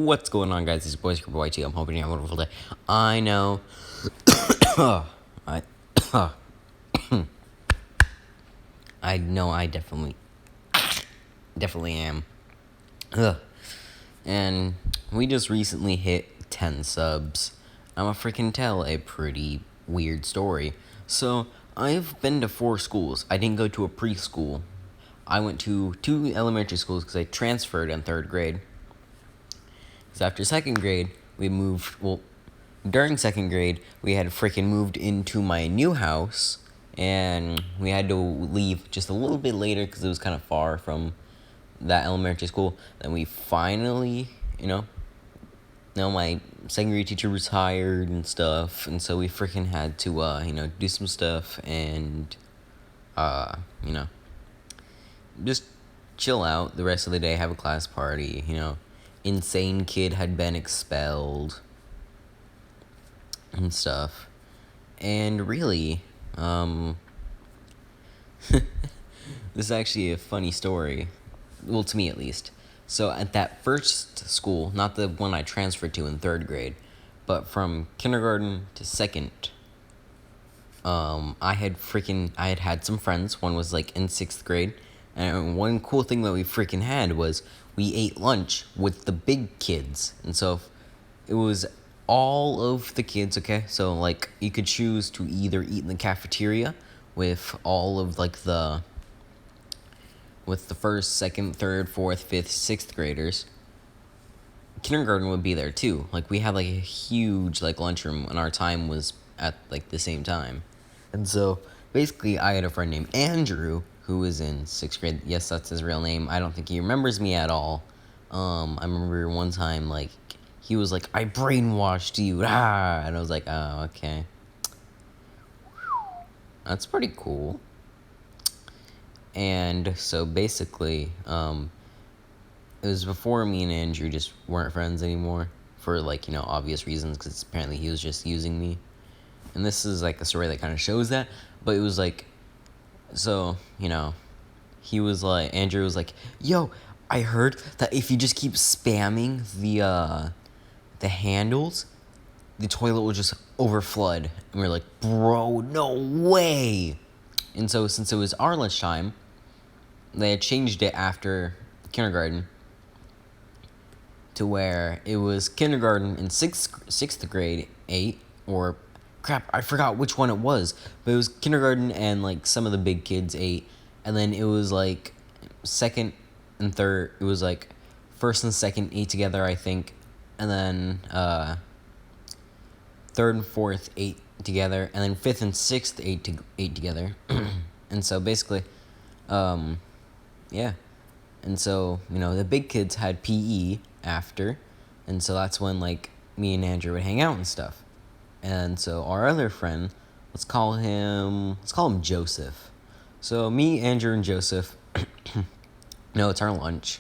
What's going on, guys? It's Boys Group YT. I'm hoping you have a wonderful day. I know. I, I know. I definitely am. Ugh. And we just recently hit 10 subs. I'm a freaking tell a pretty weird story. So I've been to 4 schools. I didn't go to a preschool. I went to 2 elementary schools because I transferred in 3rd grade. Because after 2nd grade, we moved, during 2nd grade, we had freaking moved into my new house, and we had to leave just a little bit later because it was kind of far from that elementary school. Then we finally, my 2nd grade teacher retired and stuff, and so we freaking had to, do some stuff and, just chill out the rest of the day, have a class party, Insane kid had been expelled and stuff. And really, this is actually a funny story. Well, to me at least. So at that first school, not the one I transferred to in 3rd grade, but from kindergarten to 2nd, I had had some friends. One was like in 6th grade. And one cool thing that we freaking had was we ate lunch with the big kids. And so it was all of the kids, okay? So, like, you could choose to either eat in the cafeteria with all of, like, with the 1st, 2nd, 3rd, 4th, 5th, 6th graders. Kindergarten would be there, too. Like, we had, like, a huge, like, lunchroom, and our time was at, like, the same time. And so, basically, I had a friend named Andrew, who was in 6th grade. Yes, that's his real name. I don't think he remembers me at all. I remember one time, like, he was like, I brainwashed you, and I was like, oh, okay. That's pretty cool. And so, basically, it was before me and Andrew just weren't friends anymore, for, like, obvious reasons, because apparently he was just using me. And this is, like, a story that kind of shows that, but it was, like, so, he was like, Andrew was like, yo, I heard that if you just keep spamming the handles, the toilet will just overflood. And we were like, bro, no way. And so, since it was our lunchtime, they had changed it after kindergarten to where it was kindergarten in 6th grade 8, or crap, I forgot which one it was, but it was kindergarten and, like, some of the big kids 8, and then it was, like, 2nd and 3rd, it was, like, 1st and 2nd 8 together, I think, and then, 3rd and 4th 8 together, and then 5th and 6th 8 together, and so, basically, yeah, and so, the big kids had PE after, and so that's when, like, me and Andrew would hang out and stuff. And so our other friend, let's call him Joseph. So me, Andrew, and Joseph, it's our lunch.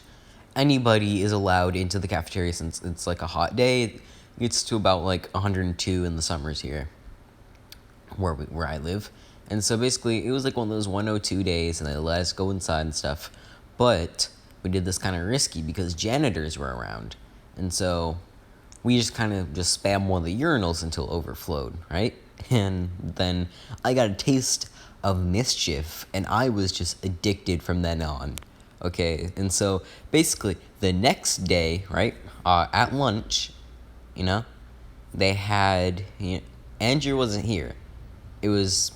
Anybody is allowed into the cafeteria since it's like a hot day. It gets to about like 102 in the summers here, where I live. And so basically it was like one of those 102 days, and they let us go inside and stuff. But we did this kind of risky because janitors were around. And so we just kind of spam one of the urinals until it overflowed, right? And then I got a taste of mischief, and I was just addicted from then on, okay? And so, basically, the next day, right, at lunch, they had, Andrew wasn't here. It was,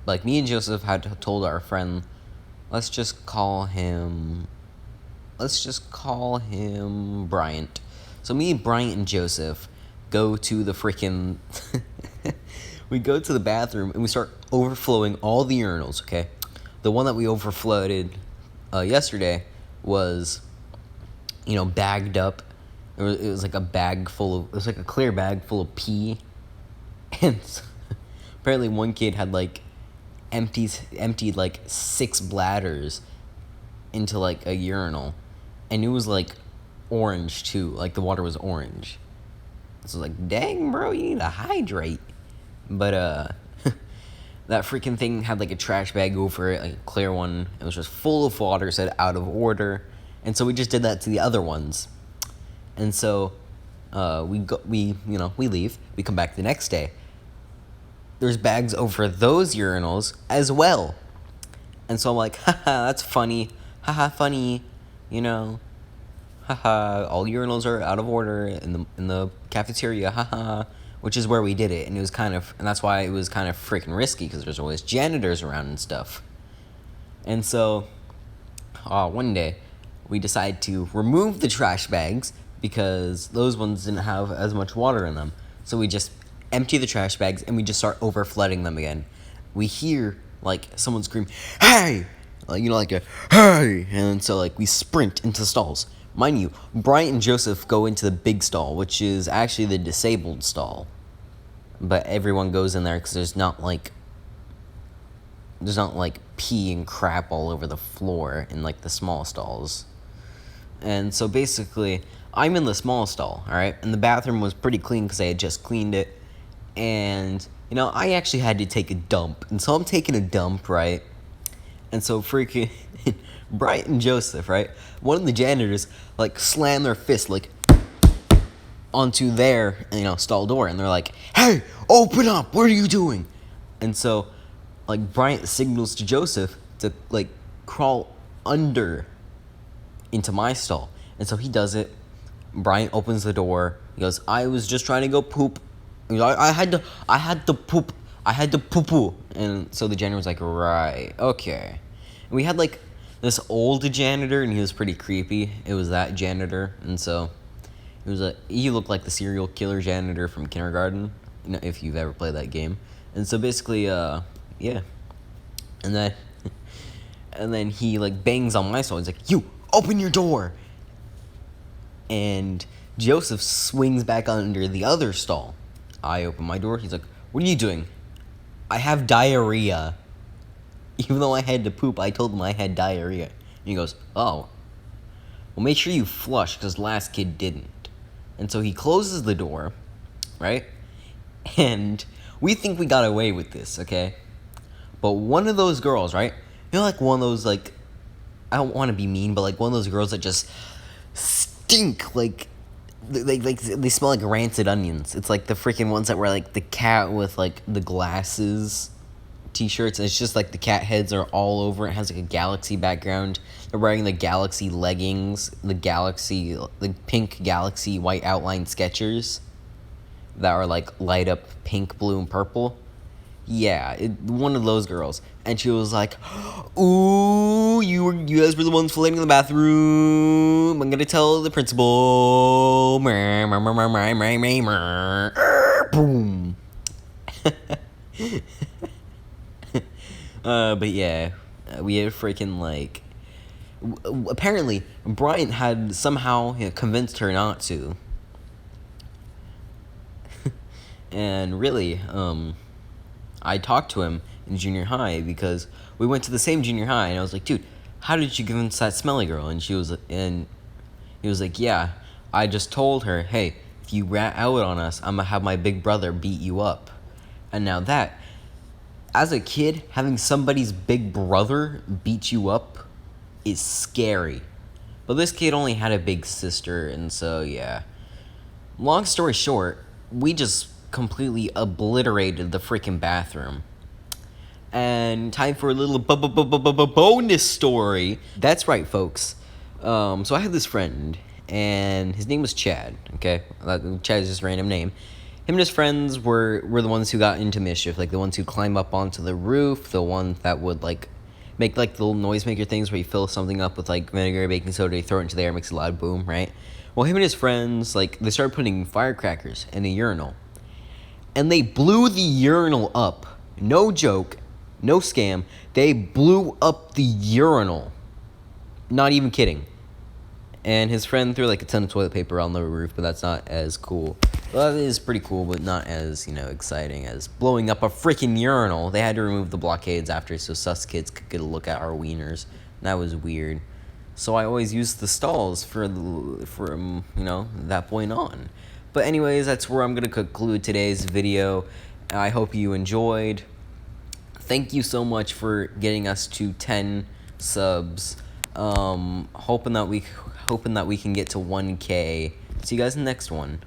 like, me and Joseph had told our friend, let's just call him Bryant. So me, Bryant, and Joseph go to the freaking... we go to the bathroom, and we start overflowing all the urinals, okay? The one that we overflowed yesterday was, bagged up. It was like a bag full of... It was like a clear bag full of pee. And so, apparently one kid had, like, emptied, like, 6 bladders into, like, a urinal. And it was, like, orange too, like the water was orange. So like, dang, bro, you need to hydrate. But that freaking thing had like a trash bag over it, like a clear one. It was just full of water, said out of order. And so we just did that to the other ones. And so we leave. We come back the next day. There's bags over those urinals as well. And so I'm like, haha, that's funny. Haha, funny. You know, haha, all urinals are out of order in the cafeteria. Haha, which is where we did it, and that's why it was kind of freaking risky because there's always janitors around and stuff. And so, one day, we decided to remove the trash bags because those ones didn't have as much water in them. So we just empty the trash bags and we just start over flooding them again. We hear like someone scream, "Hey!" Like a "Hey!" And so like we sprint into the stalls. Mind you, Bryant and Joseph go into the big stall, which is actually the disabled stall. But everyone goes in there because there's not like pee and crap all over the floor in like the small stalls. And so basically, I'm in the small stall, all right? And the bathroom was pretty clean because I had just cleaned it. And, I actually had to take a dump. And so I'm taking a dump, right? And so freaking Bryant and Joseph, right? One of the janitors, slam their fist, onto their, stall door. And they're like, "Hey, open up! What are you doing?" And so, Bryant signals to Joseph to, crawl under into my stall. And so he does it. Bryant opens the door. He goes, "I was just trying to go poop. I had to poop. I had to poo-poo." And so the janitor was like, "Right, okay." And we had, this old janitor, and he was pretty creepy. It was that janitor. And so he looked like the serial killer janitor from kindergarten, if you've ever played that game. And so basically, yeah. And then he, bangs on my stall. He's like, "You, open your door." And Joseph swings back under the other stall. I open my door. He's like, "What are you doing?" "I have diarrhea." Even though I had to poop, I told him I had diarrhea. And he goes, "Oh, well, make sure you flush because last kid didn't." And so he closes the door, right? And we think we got away with this, okay? But one of those girls, right? One of those, I don't want to be mean, but one of those girls that just stink, they smell like rancid onions. It's the freaking ones that wear the cat with the glasses t-shirts, and it's just the cat heads are all over. It has a galaxy background. They're wearing the galaxy leggings, the pink galaxy white outline Skechers that are light up pink, blue, and purple. Yeah, one of those girls. And she was like, "Ooh, you guys were the ones floating in the bathroom. I'm gonna tell the principal." Boom. But yeah, we had freaking apparently Bryant had somehow convinced her not to. And really, I talked to him in junior high because we went to the same junior high, and I was like, "Dude, how did you convince that smelly girl?" And he was like, "Yeah, I just told her, hey, if you rat out on us, I'm gonna have my big brother beat you up." And now that, as a kid, having somebody's big brother beat you up is scary. But this kid only had a big sister, and so yeah. Long story short, we just completely obliterated the freaking bathroom. And time for a little bonus story. That's right, folks. So I had this friend, and his name was Chad. Okay, Chad is just a random name. Him and his friends were the ones who got into mischief, the ones who climb up onto the roof, the ones that would make the little noisemaker things where you fill something up with vinegar, baking soda, you throw it into the air, makes a loud boom, right? Well, him and his friends they started putting firecrackers in a urinal, and they blew the urinal up. No joke, no scam. They blew up the urinal. Not even kidding. And his friend threw a ton of toilet paper on the roof, but that's not as cool. Well, it is pretty cool, but not as, exciting as blowing up a freaking urinal. They had to remove the blockades after so sus kids could get a look at our wieners. And that was weird. So I always used the stalls from that point on. But anyways, that's where I'm going to conclude today's video. I hope you enjoyed. Thank you so much for getting us to 10 subs. Hoping that we can get to 1K. See you guys in the next one.